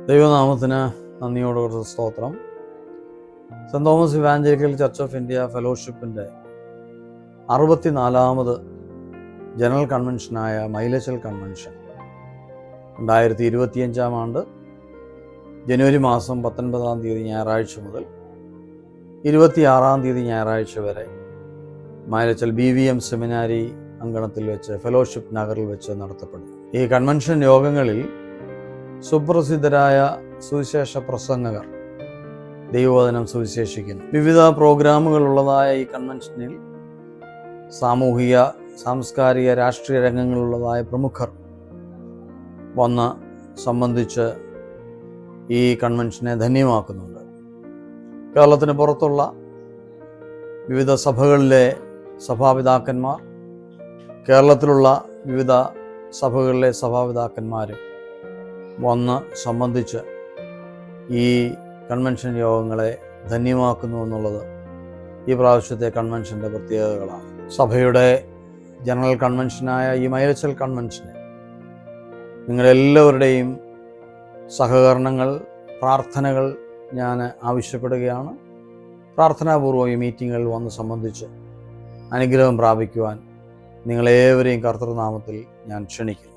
ദൈവനാമത്തിന് നന്ദിയോടുള്ള സ്തോത്രം. Saint Thomas Evangelical Church of India ഫെലോഷിപ്പിൻ്റെ 64ാമത് ജനറൽ കൺവെൻഷനായ മൈലച്ചൽ കൺവെൻഷൻ 2025 ആണ്ട് ജനുവരി മാസം 19-ാം തീയതി ഞായറാഴ്ച മുതൽ 26-ാം തീയതി ഞായറാഴ്ച വരെ മൈലച്ചൽ BVM സെമിനാരി അങ്കണത്തിൽ വെച്ച് ഫെലോഷിപ്പ് നഗറിൽ വെച്ച് നടത്തപ്പെടും. ഈ കൺവെൻഷൻ യോഗങ്ങളിൽ സുപ്രസിദ്ധരായ സുവിശേഷ പ്രസംഗകർ ദൈവവചനം സുവിശേഷിക്കുന്നു. വിവിധ പ്രോഗ്രാമുകളുള്ളതായ ഈ കൺവെൻഷനിൽ സാമൂഹിക, സാംസ്കാരിക, രാഷ്ട്രീയ രംഗങ്ങളിലുള്ളതായ പ്രമുഖർ വന്ന് സംബന്ധിച്ച് ഈ കൺവെൻഷനെ ധന്യമാക്കുന്നുണ്ട്. കേരളത്തിന് പുറത്തുള്ള വിവിധ സഭകളിലെ സഭാപിതാക്കന്മാർ, കേരളത്തിലുള്ള വിവിധ സഭകളിലെ സഭാപിതാക്കന്മാരും വന്ന് സംബന്ധിച്ച് ഈ കൺവെൻഷൻ യോഗങ്ങളെ ധന്യമാക്കുന്നു എന്നുള്ളത് ഈ പ്രാവശ്യത്തെ കൺവെൻഷൻ്റെ പ്രത്യേകതകളാണ്. സഭയുടെ ജനറൽ കൺവെൻഷനായ ഈ മൈലച്ചൽ കൺവെൻഷന് നിങ്ങളെല്ലാവരുടെയും സഹകരണങ്ങൾ, പ്രാർത്ഥനകൾ ഞാൻ ആവശ്യപ്പെടുകയാണ്. പ്രാർത്ഥനാപൂർവ്വം ഈ മീറ്റിങ്ങുകളിൽ വന്ന് സംബന്ധിച്ച് അനുഗ്രഹം പ്രാപിക്കുവാൻ നിങ്ങളേവരെയും കർത്തൃനാമത്തിൽ ഞാൻ ക്ഷണിക്കുന്നു.